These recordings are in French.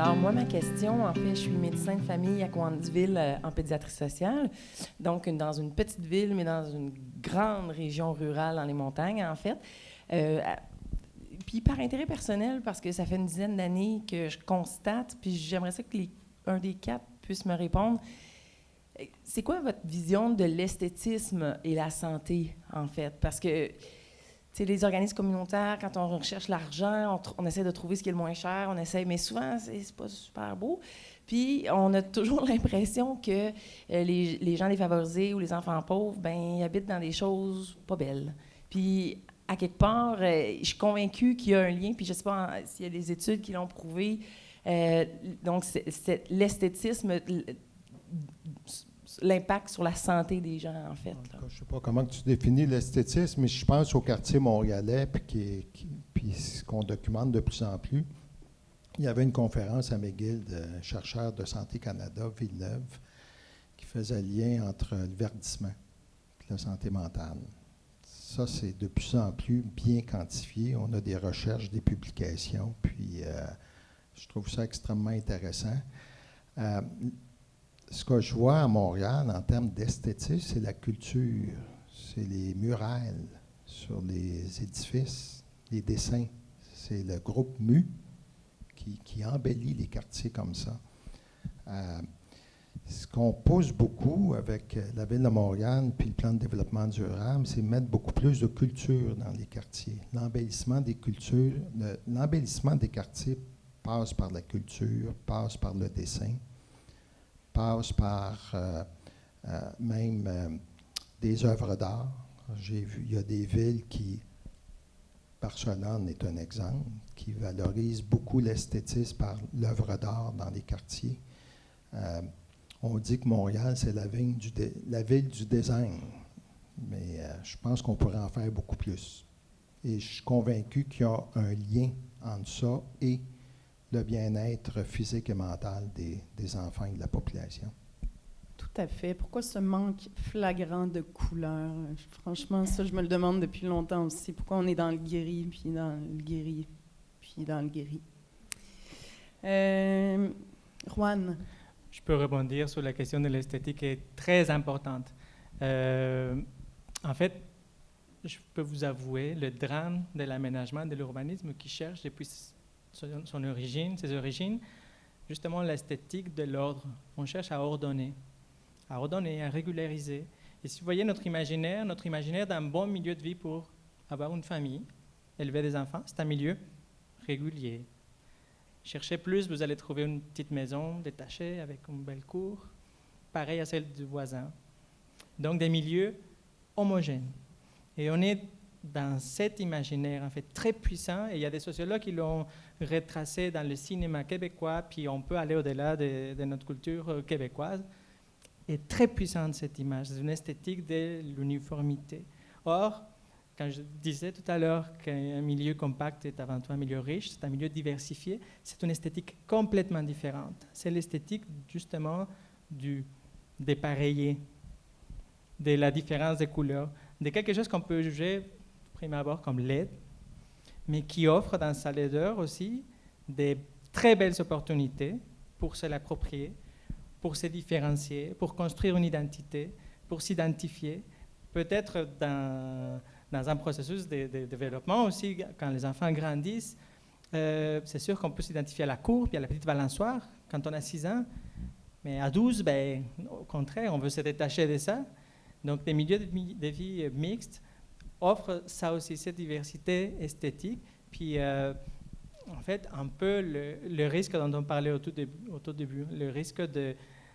Alors, moi, ma question, en fait, je suis médecin de famille à Cowansville en pédiatrie sociale. Donc, dans une petite ville, mais dans une grande région rurale dans les montagnes, en fait. Puis par intérêt personnel, parce que ça fait une dizaine d'années que je constate, puis j'aimerais ça que un des quatre puisse me répondre. C'est quoi votre vision de l'esthétisme et la santé, en fait? Parce que, tu sais, les organismes communautaires, quand on recherche l'argent, on essaie de trouver ce qui est le moins cher, mais souvent, c'est pas super beau. Puis, on a toujours l'impression que les gens défavorisés ou les enfants pauvres, ben ils habitent dans des choses pas belles. Puis, à quelque part, je suis convaincue qu'il y a un lien, puis je ne sais pas s'il y a des études qui l'ont prouvé. Donc, l'esthétisme, l'impact sur la santé des gens, en fait. Je ne sais pas comment tu définis l'esthétisme, mais je pense au quartier montréalais, puis ce qu'on documente de plus en plus. Il y avait une conférence à McGill de chercheurs de Santé Canada, Villeneuve, qui faisait lien entre le verdissement et la santé mentale. Ça, c'est de plus en plus bien quantifié. On a des recherches, des publications, puis je trouve ça extrêmement intéressant. Ce que je vois à Montréal en termes d'esthétisme, c'est la culture, c'est les murales sur les édifices, les dessins. C'est le groupe MU qui embellit les quartiers comme ça. Ce qu'on pousse beaucoup avec la Ville de Montréal puis le plan de développement durable, c'est mettre beaucoup plus de culture dans les quartiers. L'embellissement des cultures, l'embellissement des quartiers passe par la culture, passe par le dessin, passe par même des œuvres d'art. J'ai vu, il y a des villes qui, Barcelone est un exemple, qui valorise beaucoup l'esthétisme par l'œuvre d'art dans les quartiers. On dit que Montréal, c'est la ville du design, mais je pense qu'on pourrait en faire beaucoup plus. Et je suis convaincu qu'il y a un lien entre ça et le bien-être physique et mental des enfants et de la population. Tout à fait. Pourquoi ce manque flagrant de couleurs? Franchement, ça, je me le demande depuis longtemps aussi. Pourquoi on est dans le gris, puis dans le gris, puis dans le gris? Juan? Je peux rebondir sur la question de l'esthétique qui est très importante. En fait, je peux vous avouer le drame de l'aménagement de l'urbanisme qui cherche depuis ses origines, justement l'esthétique de l'ordre. On cherche à ordonner, à régulariser. Et si vous voyez notre imaginaire d'un bon milieu de vie pour avoir une famille, élever des enfants, c'est un milieu régulier. Cherchez plus, vous allez trouver une petite maison détachée avec une belle cour, pareille à celle du voisin. Donc des milieux homogènes. Et on est dans cet imaginaire en fait très puissant, et il y a des sociologues qui l'ont retracé dans le cinéma québécois, puis on peut aller au-delà de notre culture québécoise. Et très puissante cette image, c'est une esthétique de l'uniformité. Or, quand je disais tout à l'heure qu'un milieu compact est avant tout un milieu riche, c'est un milieu diversifié, c'est une esthétique complètement différente. C'est l'esthétique justement du dépareillé, de la différence des couleurs, de quelque chose qu'on peut juger, prime abord, comme laid, mais qui offre dans sa laideur aussi des très belles opportunités pour se l'approprier, pour se différencier, pour construire une identité, pour s'identifier, peut-être dans un processus de développement aussi, quand les enfants grandissent. C'est sûr qu'on peut s'identifier à la cour, puis à la petite balançoire, quand on a 6 ans, mais à 12, ben, au contraire, on veut se détacher de ça. Donc, des milieux de vie mixtes offrent ça aussi, cette diversité esthétique, puis en fait, un peu le risque dont on parlait au tout début, le risque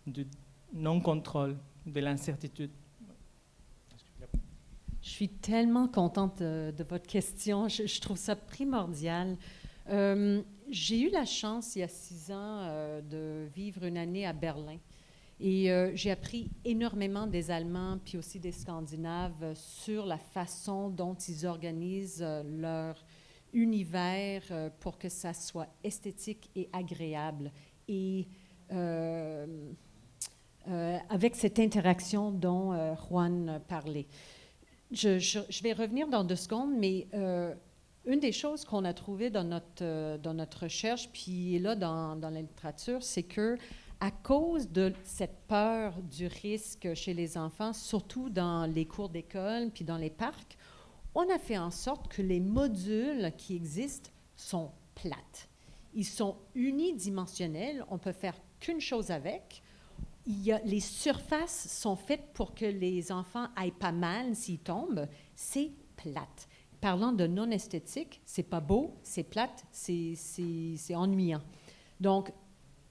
du non-contrôle, de l'incertitude. Je suis tellement contente de votre question. Je trouve ça primordial. J'ai eu la chance, il y a 6 ans, de vivre une année à Berlin. Et j'ai appris énormément des Allemands, puis aussi des Scandinaves, sur la façon dont ils organisent leur univers pour que ça soit esthétique et agréable. Et avec cette interaction dont Juan parlait. Je vais revenir dans 2 secondes, mais Une des choses qu'on a trouvées dans notre recherche, puis là dans la littérature, c'est que à cause de cette peur du risque chez les enfants, surtout dans les cours d'école puis dans les parcs, on a fait en sorte que les modules qui existent sont plates. Ils sont unidimensionnels, on peut faire qu'une chose avec. Les surfaces sont faites pour que les enfants aillent pas mal s'ils tombent. C'est plate. Parlant de non-esthétique, c'est pas beau, c'est plate, c'est ennuyant. Donc,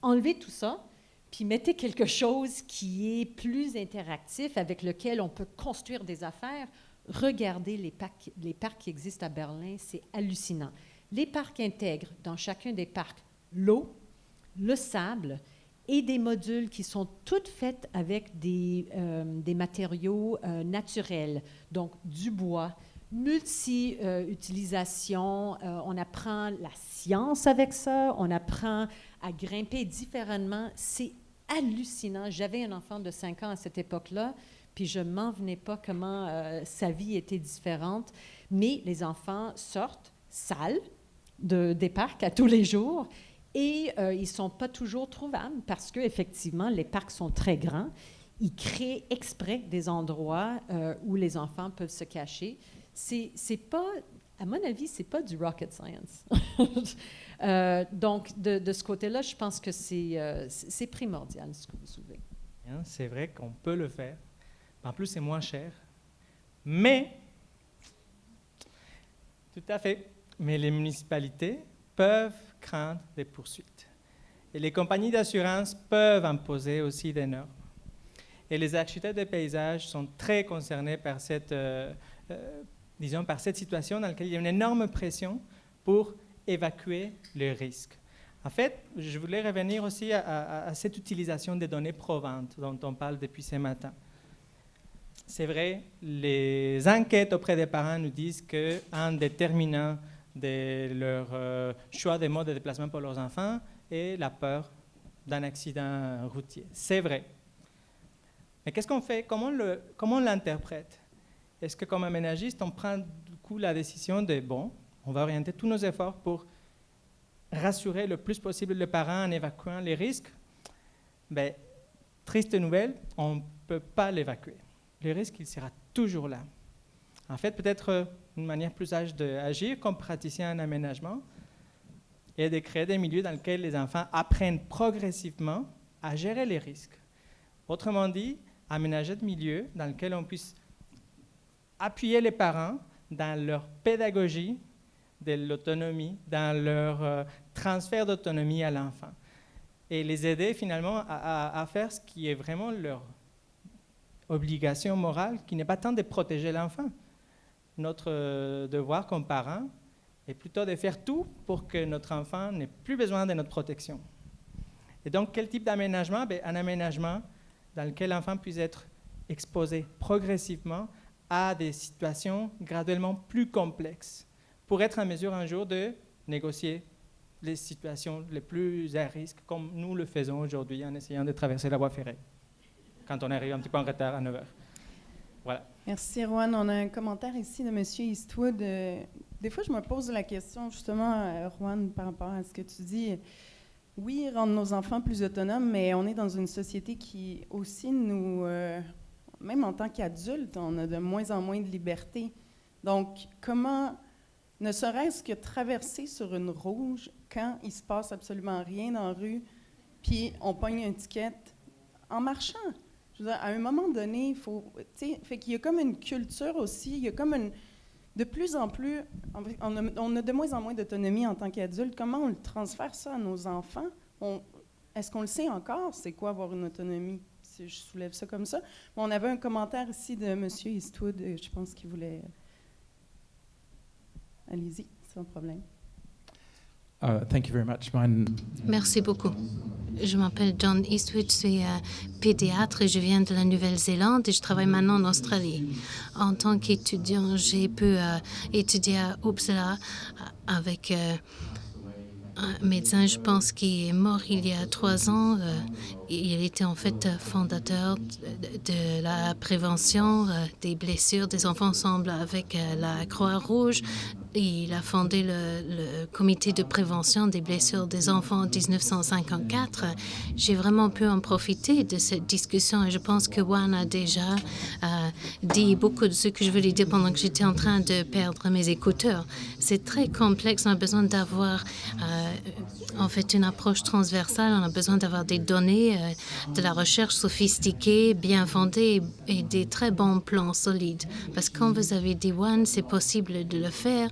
enlevez tout ça, puis mettez quelque chose qui est plus interactif, avec lequel on peut construire des affaires. Regardez les parcs qui existent à Berlin, c'est hallucinant. Les parcs intègrent dans chacun des parcs l'eau, le sable et des modules qui sont toutes faits avec des matériaux naturels, donc du bois, multi-utilisation. On apprend la science avec ça, on apprend à grimper différemment. C'est hallucinant. J'avais un enfant de 5 ans à cette époque-là, puis je ne m'en venais pas comment sa vie était différente. Mais les enfants sortent sales des parcs à tous les jours et ils ne sont pas toujours trouvables parce qu'effectivement, les parcs sont très grands. Ils créent exprès des endroits où les enfants peuvent se cacher. C'est pas, à mon avis, c'est pas du rocket science. Donc, de ce côté-là, je pense que c'est primordial, ce que vous soulevez. C'est vrai qu'on peut le faire. En plus, c'est moins cher. Mais, tout à fait, mais les municipalités peuvent craindre des poursuites. Et les compagnies d'assurance peuvent imposer aussi des normes. Et les architectes de paysages sont très concernés par cette situation dans laquelle il y a une énorme pression pour évacuer le risque. En fait, je voulais revenir aussi à cette utilisation des données probantes dont on parle depuis ce matin. C'est vrai, les enquêtes auprès des parents nous disent qu'un déterminant de leur choix de mode de déplacement pour leurs enfants est la peur d'un accident routier. C'est vrai. Mais qu'est-ce qu'on fait? Comment on l'interprète? Est-ce que comme aménagiste, on prend du coup la décision de, bon, on va orienter tous nos efforts pour rassurer le plus possible les parents en évacuant les risques? Bien, triste nouvelle, on ne peut pas l'évacuer. Le risque, il sera toujours là. En fait, peut-être une manière plus sage d'agir comme praticien en aménagement est de créer des milieux dans lesquels les enfants apprennent progressivement à gérer les risques. Autrement dit, aménager des milieux dans lesquels on puisse appuyer les parents dans leur pédagogie de l'autonomie, dans leur transfert d'autonomie à l'enfant. Et les aider finalement à faire ce qui est vraiment leur obligation morale, qui n'est pas tant de protéger l'enfant. Notre devoir comme parents est plutôt de faire tout pour que notre enfant n'ait plus besoin de notre protection. Et donc, quel type d'aménagement? Bien, un aménagement dans lequel l'enfant puisse être exposé progressivement à des situations graduellement plus complexes pour être en mesure un jour de négocier les situations les plus à risque, comme nous le faisons aujourd'hui en essayant de traverser la voie ferrée, quand on arrive un petit peu en retard à 9h. Voilà. Merci, Erwan. On a un commentaire ici de M. Eastwood. Des fois, je me pose la question, justement, Erwan, par rapport à ce que tu dis. Oui, rendre nos enfants plus autonomes, mais on est dans une société qui aussi nous... même en tant qu'adultes, on a de moins en moins de liberté. Donc, comment, ne serait-ce que traverser sur une rouge quand il se passe absolument rien dans la rue, puis on pogne une étiquette en marchant? Je veux dire, à un moment donné, il faut... Fait qu'il y a comme une culture aussi, il y a comme une... De plus en plus, on a de moins en moins d'autonomie en tant qu'adulte. Comment on le transfère ça à nos enfants? Est-ce qu'on le sait encore, c'est quoi avoir une autonomie? Si je soulève ça comme ça. On avait un commentaire ici de M. Eastwood, je pense qu'il voulait... Allez-y, sans problème. Thank you very much. Merci beaucoup. Je m'appelle John Eastwood, je suis pédiatre et je viens de la Nouvelle-Zélande et je travaille maintenant en Australie. En tant qu'étudiant, j'ai pu étudier à Uppsala avec un médecin, je pense, qui est mort il y a 3 ans. Il était en fait fondateur de la prévention des blessures des enfants ensemble avec la Croix-Rouge Il a fondé le comité de prévention des blessures des enfants en 1954. J'ai vraiment pu en profiter de cette discussion et je pense que Juan a déjà dit beaucoup de ce que je voulais dire pendant que j'étais en train de perdre mes écouteurs. C'est très complexe. On a besoin d'avoir en fait une approche transversale. On a besoin d'avoir des données, de la recherche sophistiquée, bien fondée et des très bons plans solides. Parce que quand vous avez dit Juan, c'est possible de le faire,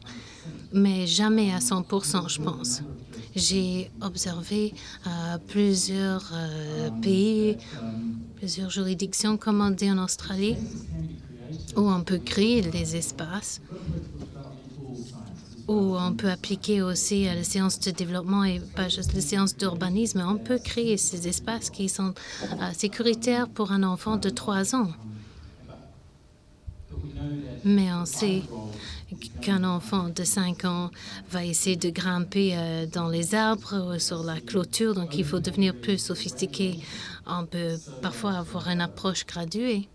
mais jamais à 100%, je pense. J'ai observé plusieurs pays, plusieurs juridictions, comme on dit en Australie, où on peut créer des espaces, où on peut appliquer aussi les séances de développement et pas juste les séances d'urbanisme. On peut créer ces espaces qui sont sécuritaires pour un enfant de 3 ans. Mais on sait qu'un enfant de 5 ans va essayer de grimper dans les arbres ou sur la clôture, donc il faut devenir plus sophistiqué. On peut parfois avoir une approche graduée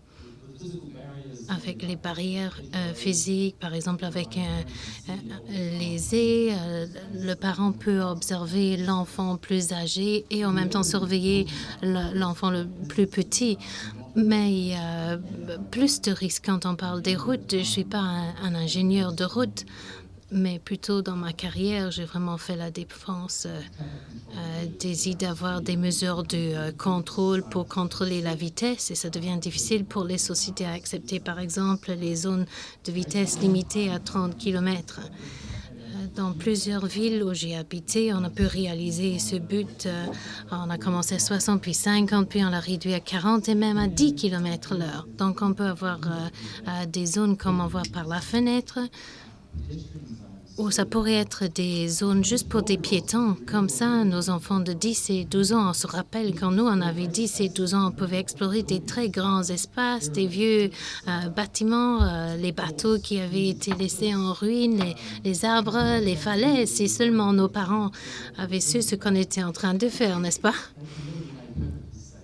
avec les barrières physiques, par exemple avec les ais. Le parent peut observer l'enfant plus âgé et en même temps surveiller l'enfant le plus petit. Mais il y a plus de risques quand on parle des routes. Je ne suis pas un ingénieur de route, mais plutôt dans ma carrière, j'ai vraiment fait la défense des idées d'avoir des mesures de contrôle pour contrôler la vitesse. Et ça devient difficile pour les sociétés à accepter, par exemple, les zones de vitesse limitées à 30 km. Dans plusieurs villes où j'ai habité, on a pu réaliser ce but. On a commencé à 60, puis 50, puis on l'a réduit à 40 et même à 10 km/h. Donc, on peut avoir des zones comme on voit par la fenêtre, ou ça pourrait être des zones juste pour des piétons. Comme ça, nos enfants de 10 et 12 ans, on se rappelle quand nous, on avait 10 et 12 ans, on pouvait explorer des très grands espaces, des vieux bâtiments, les bateaux qui avaient été laissés en ruine, les arbres, les falaises. Si seulement nos parents avaient su ce qu'on était en train de faire, n'est-ce pas?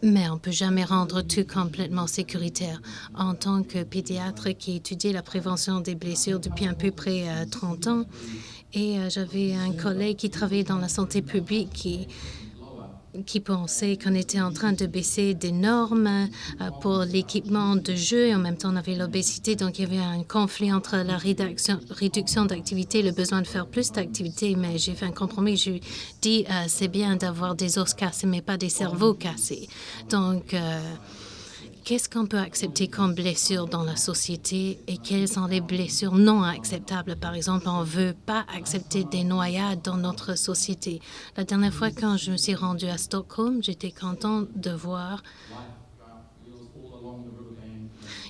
Mais on ne peut jamais rendre tout complètement sécuritaire. En tant que pédiatre qui étudie la prévention des blessures depuis à peu près 30 ans, et j'avais un collègue qui travaillait dans la santé publique qui pensait qu'on était en train de baisser des normes pour l'équipement de jeu et en même temps on avait l'obésité, donc il y avait un conflit entre la réduction d'activité et le besoin de faire plus d'activité, mais j'ai fait un compromis, je dis c'est bien d'avoir des os cassés mais pas des cerveaux cassés. Donc qu'est-ce qu'on peut accepter comme blessure dans la société et quelles sont les blessures non acceptables? Par exemple, on ne veut pas accepter des noyades dans notre société. La dernière fois, quand je me suis rendue à Stockholm, j'étais contente de voir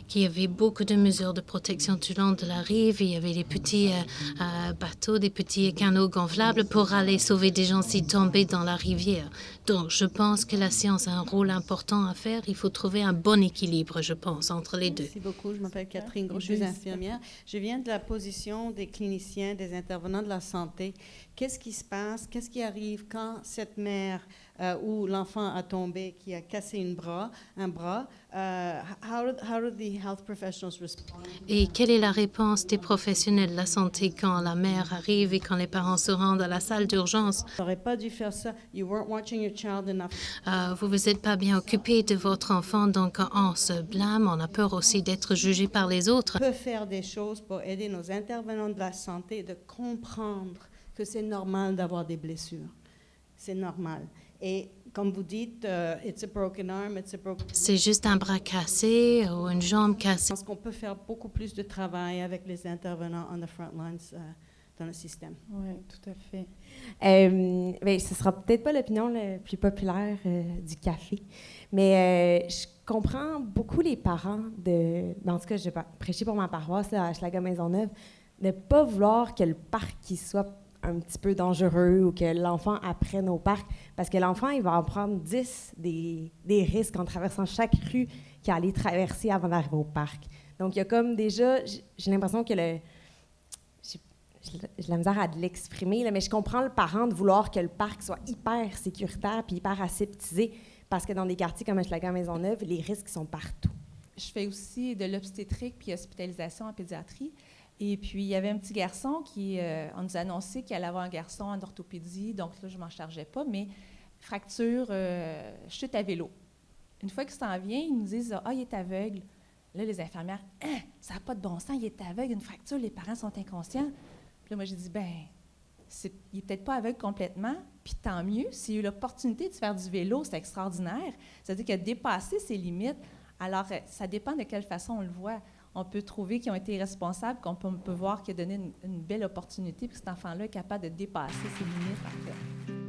qu'il y avait beaucoup de mesures de protection tout le long de la rive. Il y avait des petits bateaux, des petits canots gonflables pour aller sauver des gens s'ils tombaient dans la rivière. Donc, je pense que la science a un rôle important à faire. Il faut trouver un bon équilibre, je pense, entre les deux. Merci beaucoup. Je m'appelle Catherine Gros, je suis infirmière. Je viens de la position des cliniciens, des intervenants de la santé. Qu'est-ce qui se passe? Qu'est-ce qui arrive quand cette mère où l'enfant a tombé, qui a cassé un bras? How do the health professionals respond? Et quelle est la réponse des professionnels de la santé quand la mère arrive et quand les parents se rendent à la salle d'urgence? Vous n'auriez pas dû faire ça. You weren't watching your child enough. Vous vous êtes pas bien occupé de votre enfant, donc on se blâme. On a peur aussi d'être jugé par les autres. On peut faire des choses pour aider nos intervenants de la santé de comprendre que c'est normal d'avoir des blessures. C'est normal. Et comme vous dites, it's a broken arm, it's a broken... C'est juste un bras cassé ou une jambe cassée. Je pense qu'on peut faire beaucoup plus de travail avec les intervenants on the front lines dans le système. Oui, tout à fait. Bien, ce ne sera peut-être pas l'opinion la plus populaire du café, mais je comprends beaucoup les parents en tout cas, je vais prêcher pour ma paroisse là, à Hochelaga-Maisonneuve, de ne pas vouloir que le parc il soit un petit peu dangereux ou que l'enfant apprenne au parc, parce que l'enfant, il va en prendre 10 des risques en traversant chaque rue qu'il allait traverser avant d'arriver au parc. Donc, il y a comme déjà, j'ai l'impression que j'ai la misère à l'exprimer, là, mais je comprends le parent de vouloir que le parc soit hyper sécuritaire puis hyper aseptisé, parce que dans des quartiers comme Hochelaga-Maisonneuve, les risques sont partout. Je fais aussi de l'obstétrique puis hospitalisation en pédiatrie. Et puis, il y avait un petit garçon qui, on nous a annoncé qu'il allait avoir un garçon en orthopédie, donc là, je ne m'en chargeais pas, mais fracture, chute à vélo. Une fois qu'il s'en vient, ils nous disent « Ah, il est aveugle ». Là, les infirmières « Hein, ça n'a pas de bon sens, il est aveugle, une fracture, les parents sont inconscients ». Puis là, moi, j'ai dit « Ben, il n'est peut-être pas aveugle complètement, puis tant mieux, s'il a eu l'opportunité de faire du vélo, c'est extraordinaire. C'est-à-dire qu'il a dépassé ses limites. Alors, ça dépend de quelle façon on le voit. On peut trouver qu'ils ont été responsables, qu'on peut voir qu'il a donné une belle opportunité, puis que cet enfant-là est capable de dépasser ses limites, en fait.